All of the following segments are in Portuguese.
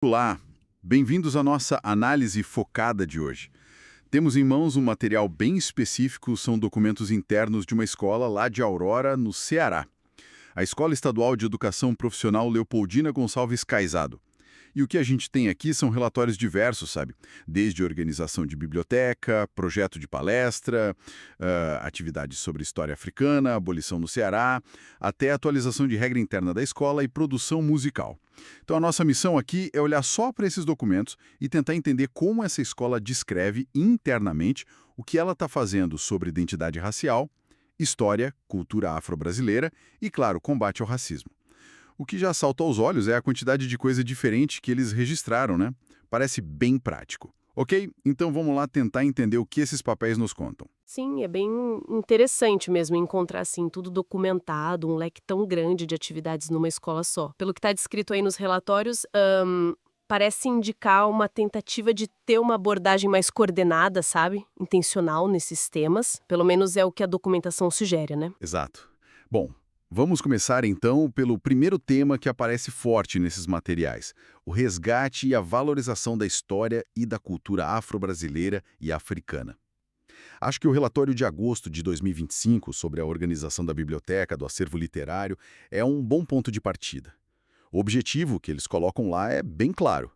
Olá, bem-vindos à nossa análise focada de hoje. Temos em mãos um material bem específico, são documentos internos de uma escola lá de Aurora, no Ceará. A Escola Estadual de Educação Profissional Leopoldina Gonçalves Caiçado. E o que a gente tem aqui são relatórios diversos, sabe? Desde organização de biblioteca, projeto de palestra, atividades sobre história africana, abolição no Ceará, até atualização de regra interna da escola e produção musical. Então a nossa missão aqui é olhar só para esses documentos e tentar entender como essa escola descreve internamente o que ela está fazendo sobre identidade racial, história, cultura afro-brasileira e, claro, combate ao racismo. O que já salta aos olhos é a quantidade de coisa diferente que eles registraram, né? Parece bem prático. Ok? Então vamos lá tentar entender o que esses papéis nos contam. Sim, é bem interessante mesmo encontrar assim tudo documentado, um leque tão grande de atividades numa escola só. Pelo que está descrito aí nos relatórios, parece indicar uma tentativa de ter uma abordagem mais coordenada, sabe? Intencional nesses temas. Pelo menos é o que a documentação sugere, né? Exato. Bom, vamos começar então pelo primeiro tema que aparece forte nesses materiais: o resgate e a valorização da história e da cultura afro-brasileira e africana. Acho que o relatório de agosto de 2025 sobre a organização da biblioteca, do acervo literário, é um bom ponto de partida. O objetivo que eles colocam lá é bem claro: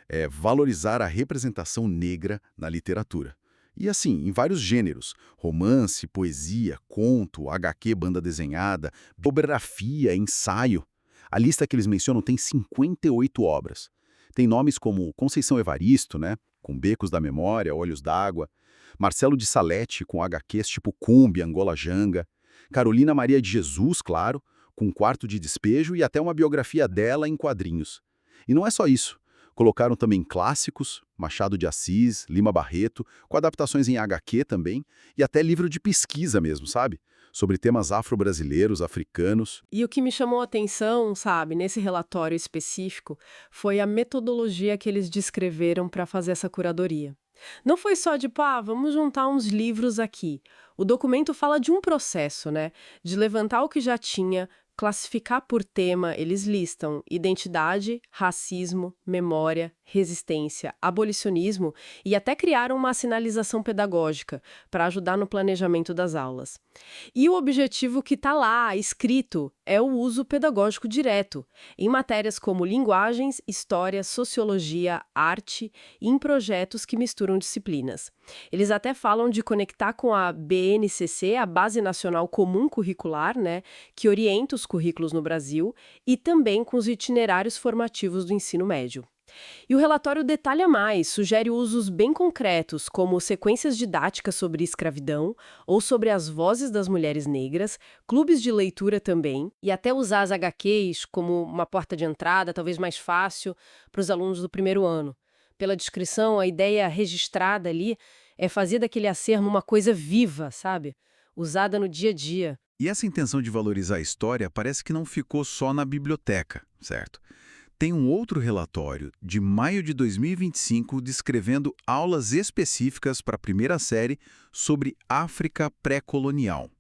é valorizar a representação negra na literatura. E assim, em vários gêneros: romance, poesia, conto, HQ, banda desenhada, biografia, ensaio. A lista que eles mencionam tem 58 obras. Tem nomes como Conceição Evaristo, né, com Becos da Memória, Olhos d'Água, Marcelo de Salete, com HQs tipo Cumbi, Angola Janga, Carolina Maria de Jesus, claro, com Quarto de Despejo e até uma biografia dela em quadrinhos. E não é só isso. Colocaram também clássicos, Machado de Assis, Lima Barreto, com adaptações em HQ também, e até livro de pesquisa mesmo, sabe? Sobre temas afro-brasileiros, africanos. E o que me chamou a atenção, sabe, nesse relatório específico, foi a metodologia que eles descreveram para fazer essa curadoria. Não foi só de, pá, vamos juntar uns livros aqui. O documento fala de um processo, né? De levantar o que já tinha, classificar por tema, eles listam identidade, racismo, memória, resistência, abolicionismo e até criaram uma sinalização pedagógica para ajudar no planejamento das aulas. E o objetivo que está lá, escrito, é o uso pedagógico direto, em matérias como linguagens, história, sociologia, arte e em projetos que misturam disciplinas. Eles até falam de conectar com a BNCC, a Base Nacional Comum Curricular, né, que orienta os currículos no Brasil, e também com os itinerários formativos do ensino médio. E o relatório detalha mais, sugere usos bem concretos, como sequências didáticas sobre escravidão ou sobre as vozes das mulheres negras, clubes de leitura também, e até usar as HQs como uma porta de entrada, talvez mais fácil, para os alunos do primeiro ano. Pela descrição, a ideia registrada ali é fazer daquele acervo uma coisa viva, sabe? Usada no dia a dia. E essa intenção de valorizar a história parece que não ficou só na biblioteca, certo? Tem um outro relatório, de maio de 2025, descrevendo aulas específicas para a primeira série sobre África pré-colonial.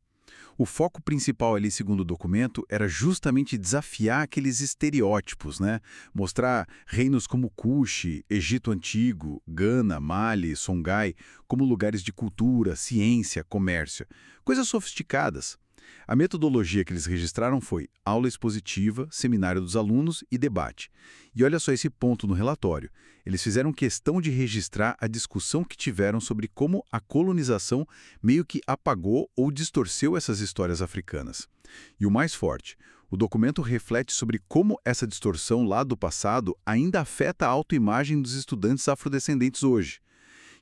O foco principal ali, segundo o documento, era justamente desafiar aqueles estereótipos, né? Mostrar reinos como Kush, Egito Antigo, Gana, Mali, Songhai, como lugares de cultura, ciência, comércio. Coisas sofisticadas. A metodologia que eles registraram foi aula expositiva, seminário dos alunos e debate. E olha só esse ponto no relatório. Eles fizeram questão de registrar a discussão que tiveram sobre como a colonização meio que apagou ou distorceu essas histórias africanas. E o mais forte, o documento reflete sobre como essa distorção lá do passado ainda afeta a autoimagem dos estudantes afrodescendentes hoje.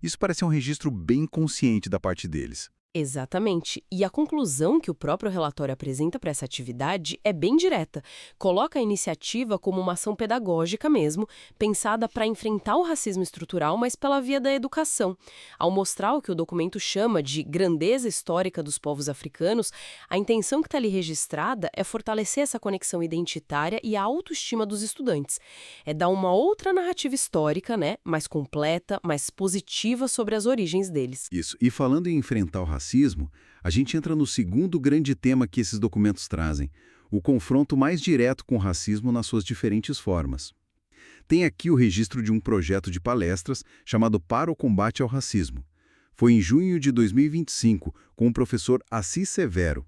Isso parece um registro bem consciente da parte deles. Exatamente. E a conclusão que o próprio relatório apresenta para essa atividade é bem direta. Coloca a iniciativa como uma ação pedagógica mesmo, pensada para enfrentar o racismo estrutural, mas pela via da educação. Ao mostrar o que o documento chama de grandeza histórica dos povos africanos, a intenção que está ali registrada é fortalecer essa conexão identitária e a autoestima dos estudantes. É dar uma outra narrativa histórica, né, mais completa, mais positiva sobre as origens deles. Isso. E falando em enfrentar o racismo, a gente entra no segundo grande tema que esses documentos trazem: o confronto mais direto com o racismo nas suas diferentes formas. Tem aqui o registro de um projeto de palestras chamado Para o Combate ao Racismo. Foi em junho de 2025, com o professor Assis Severo.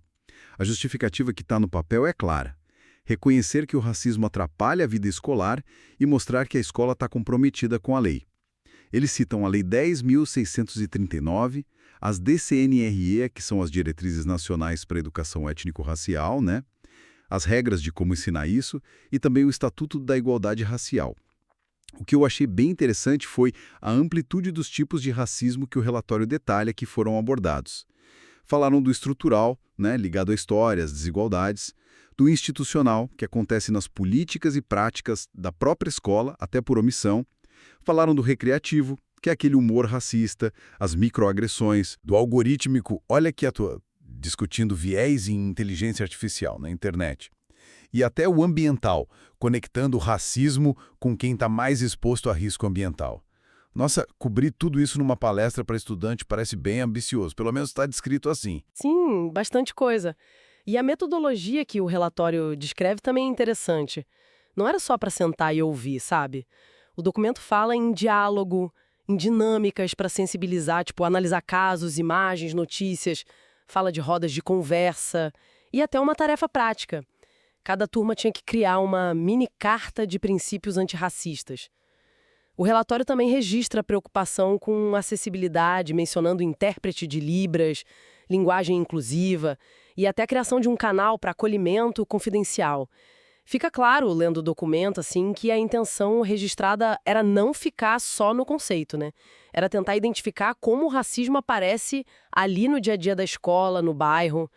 A justificativa que está no papel é clara. Reconhecer que o racismo atrapalha a vida escolar e mostrar que a escola está comprometida com a lei. Eles citam a Lei 10.639, as DCNRE, que são as Diretrizes Nacionais para a Educação Étnico-Racial, né? As regras de como ensinar isso e também o Estatuto da Igualdade Racial. O que eu achei bem interessante foi a amplitude dos tipos de racismo que o relatório detalha que foram abordados. Falaram do estrutural, né, ligado à história, às desigualdades, do institucional, que acontece nas políticas e práticas da própria escola, até por omissão. Falaram do recreativo, que é aquele humor racista, as microagressões, do algorítmico, olha aqui discutindo viés em inteligência artificial na internet. E até o ambiental, conectando o racismo com quem está mais exposto a risco ambiental. Nossa, cobrir tudo isso numa palestra para estudante parece bem ambicioso, pelo menos está descrito assim. Sim, bastante coisa. E a metodologia que o relatório descreve também é interessante. Não era só para sentar e ouvir, sabe? O documento fala em diálogo, em dinâmicas para sensibilizar, tipo analisar casos, imagens, notícias, fala de rodas de conversa e até uma tarefa prática. Cada turma tinha que criar uma mini carta de princípios antirracistas. O relatório também registra a preocupação com acessibilidade, mencionando intérprete de Libras, linguagem inclusiva e até a criação de um canal para acolhimento confidencial. Fica claro, lendo o documento, assim, que a intenção registrada era não ficar só no conceito, né? Era tentar identificar como o racismo aparece ali no dia a dia da escola, no bairro,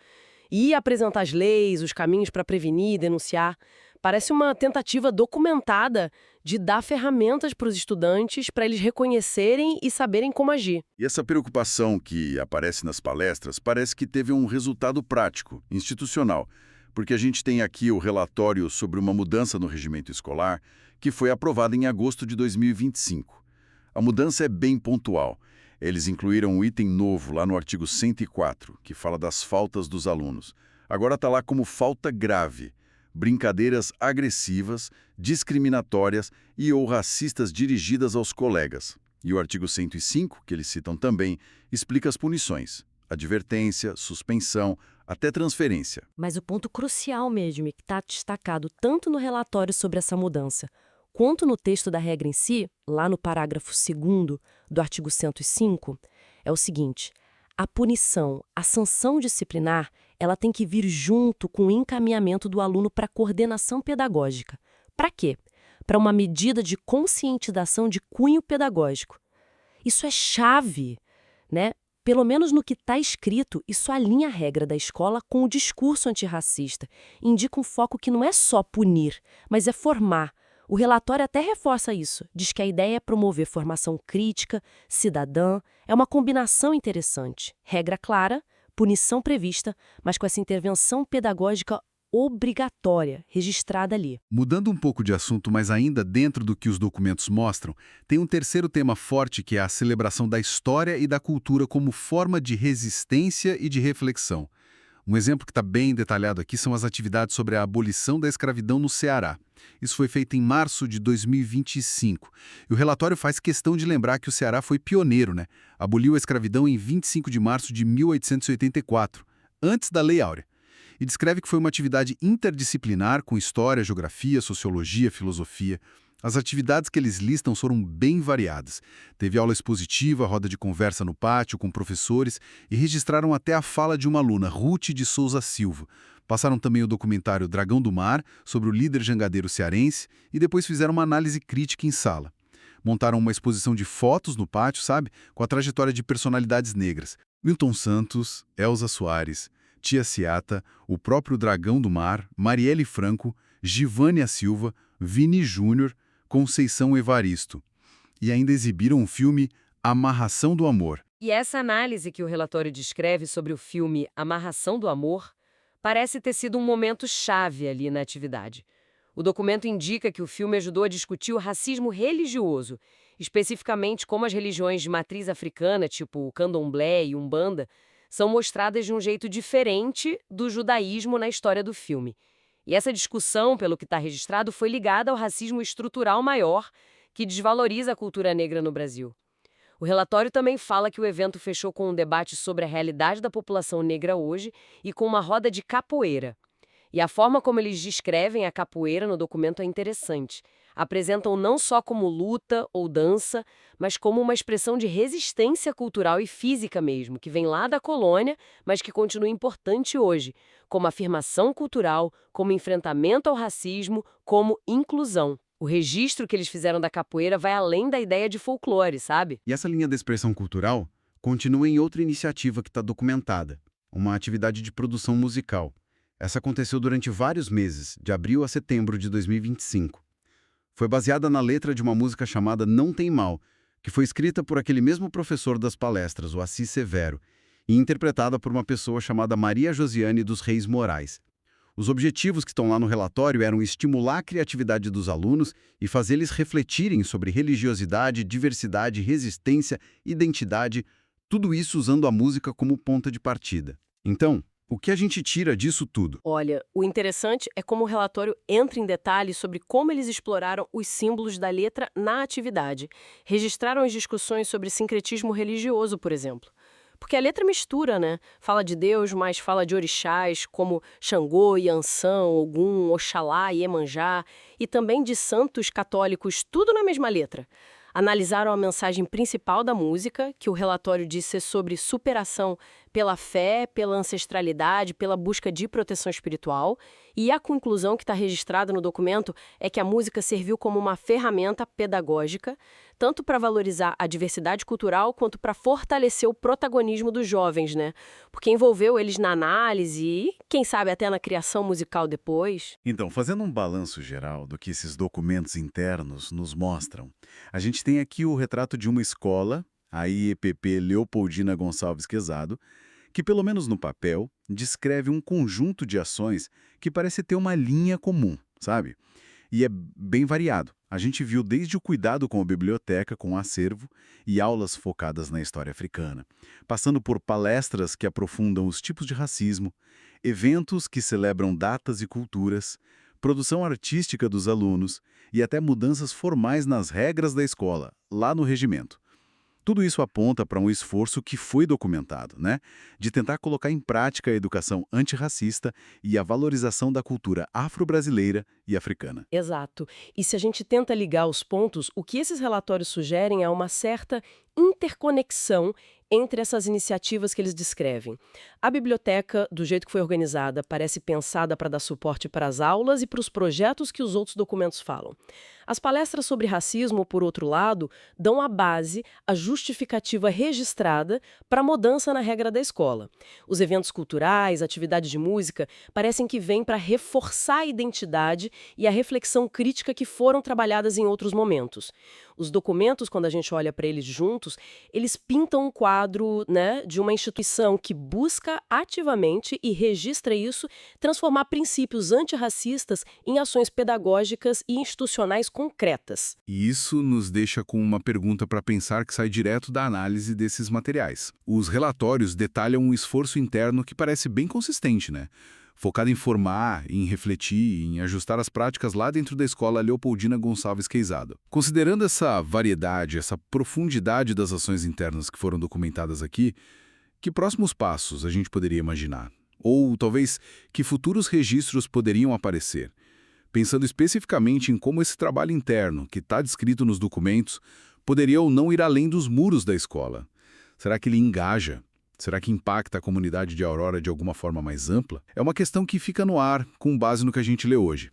e apresentar as leis, os caminhos para prevenir e denunciar. Parece uma tentativa documentada de dar ferramentas para os estudantes para eles reconhecerem e saberem como agir. E essa preocupação que aparece nas palestras parece que teve um resultado prático, institucional, porque a gente tem aqui o relatório sobre uma mudança no regimento escolar que foi aprovada em agosto de 2025. A mudança é bem pontual. Eles incluíram um item novo lá no artigo 104, que fala das faltas dos alunos. Agora está lá como falta grave. Brincadeiras agressivas, discriminatórias e ou racistas dirigidas aos colegas. E o artigo 105, que eles citam também, explica as punições. Advertência, suspensão, até transferência. Mas o ponto crucial mesmo, e que está destacado tanto no relatório sobre essa mudança, quanto no texto da regra em si, lá no parágrafo 2º do artigo 105, é o seguinte: a punição, a sanção disciplinar, ela tem que vir junto com o encaminhamento do aluno para a coordenação pedagógica. Para quê? Para uma medida de conscientização de cunho pedagógico. Isso é chave, né? Pelo menos no que está escrito, isso alinha a regra da escola com o discurso antirracista. Indica um foco que não é só punir, mas é formar. O relatório até reforça isso. Diz que a ideia é promover formação crítica, cidadã. É uma combinação interessante. Regra clara, punição prevista, mas com essa intervenção pedagógica obrigatória, registrada ali. Mudando um pouco de assunto, mas ainda dentro do que os documentos mostram, tem um terceiro tema forte que é a celebração da história e da cultura como forma de resistência e de reflexão. Um exemplo que está bem detalhado aqui são as atividades sobre a abolição da escravidão no Ceará. Isso foi feito em março de 2025. E o relatório faz questão de lembrar que o Ceará foi pioneiro, né? Aboliu a escravidão em 25 de março de 1884, antes da Lei Áurea. E descreve que foi uma atividade interdisciplinar com história, geografia, sociologia, filosofia. As atividades que eles listam foram bem variadas. Teve aula expositiva, roda de conversa no pátio com professores e registraram até a fala de uma aluna, Ruth de Souza Silva. Passaram também o documentário Dragão do Mar, sobre o líder jangadeiro cearense, e depois fizeram uma análise crítica em sala. Montaram uma exposição de fotos no pátio, sabe? Com a trajetória de personalidades negras. Milton Santos, Elza Soares, Tia Ciata, o próprio Dragão do Mar, Marielle Franco, Givânia Silva, Vini Júnior, Conceição Evaristo. E ainda exibiram o filme Amarração do Amor. E essa análise que o relatório descreve sobre o filme Amarração do Amor parece ter sido um momento chave ali na atividade. O documento indica que o filme ajudou a discutir o racismo religioso, especificamente como as religiões de matriz africana, tipo o candomblé e umbanda, são mostradas de um jeito diferente do judaísmo na história do filme. E essa discussão, pelo que está registrado, foi ligada ao racismo estrutural maior que desvaloriza a cultura negra no Brasil. O relatório também fala que o evento fechou com um debate sobre a realidade da população negra hoje e com uma roda de capoeira. E a forma como eles descrevem a capoeira no documento é interessante. Apresentam não só como luta ou dança, mas como uma expressão de resistência cultural e física mesmo, que vem lá da colônia, mas que continua importante hoje, como afirmação cultural, como enfrentamento ao racismo, como inclusão. O registro que eles fizeram da capoeira vai além da ideia de folclore, sabe? E essa linha de expressão cultural continua em outra iniciativa que está documentada, uma atividade de produção musical. Essa aconteceu durante vários meses, de abril a setembro de 2025. Foi baseada na letra de uma música chamada Não Tem Mal, que foi escrita por aquele mesmo professor das palestras, o Assis Severo, e interpretada por uma pessoa chamada Maria Josiane dos Reis Moraes. Os objetivos que estão lá no relatório eram estimular a criatividade dos alunos e fazer-eles refletirem sobre religiosidade, diversidade, resistência, identidade, tudo isso usando a música como ponta de partida. Então, o que a gente tira disso tudo? Olha, o interessante é como o relatório entra em detalhes sobre como eles exploraram os símbolos da letra na atividade. Registraram as discussões sobre sincretismo religioso, por exemplo. Porque a letra mistura, né? Fala de Deus, mas fala de orixás, como Xangô, Iansã, Ogum, Oxalá e Iemanjá, e também de santos católicos, tudo na mesma letra. Analisaram a mensagem principal da música, que o relatório diz ser sobre superação pela fé, pela ancestralidade, pela busca de proteção espiritual, e a conclusão que está registrada no documento é que a música serviu como uma ferramenta pedagógica, tanto para valorizar a diversidade cultural quanto para fortalecer o protagonismo dos jovens, né? Porque envolveu eles na análise e, quem sabe, até na criação musical depois. Então, fazendo um balanço geral do que esses documentos internos nos mostram, a gente tem aqui o retrato de uma escola, a IEPP Leopoldina Gonçalves Quezado, que, pelo menos no papel, descreve um conjunto de ações que parece ter uma linha comum, sabe? E é bem variado. A gente viu desde o cuidado com a biblioteca, com o acervo, e aulas focadas na história africana, passando por palestras que aprofundam os tipos de racismo, eventos que celebram datas e culturas, produção artística dos alunos e até mudanças formais nas regras da escola, lá no regimento. Tudo isso aponta para um esforço que foi documentado, né? De tentar colocar em prática a educação antirracista e a valorização da cultura afro-brasileira e africana. Exato. E se a gente tenta ligar os pontos, o que esses relatórios sugerem é uma certa interconexão entre essas iniciativas que eles descrevem. A biblioteca, do jeito que foi organizada, parece pensada para dar suporte para as aulas e para os projetos que os outros documentos falam. As palestras sobre racismo, por outro lado, dão a base, a justificativa registrada para a mudança na regra da escola. Os eventos culturais, atividades de música, parecem que vêm para reforçar a identidade e a reflexão crítica que foram trabalhadas em outros momentos. Os documentos, quando a gente olha para eles juntos, eles pintam um quadro, né, de uma instituição que busca ativamente e registra isso, transformar princípios antirracistas em ações pedagógicas e institucionais concretas. E isso nos deixa com uma pergunta para pensar que sai direto da análise desses materiais. Os relatórios detalham um esforço interno que parece bem consistente, né? Focado em formar, em refletir, em ajustar as práticas lá dentro da escola Leopoldina Gonçalves Quezado. Considerando essa variedade, essa profundidade das ações internas que foram documentadas aqui, que próximos passos a gente poderia imaginar? Ou, talvez, que futuros registros poderiam aparecer? Pensando especificamente em como esse trabalho interno, que está descrito nos documentos, poderia ou não ir além dos muros da escola. Será que ele engaja? Será que impacta a comunidade de Aurora de alguma forma mais ampla? É uma questão que fica no ar, com base no que a gente lê hoje.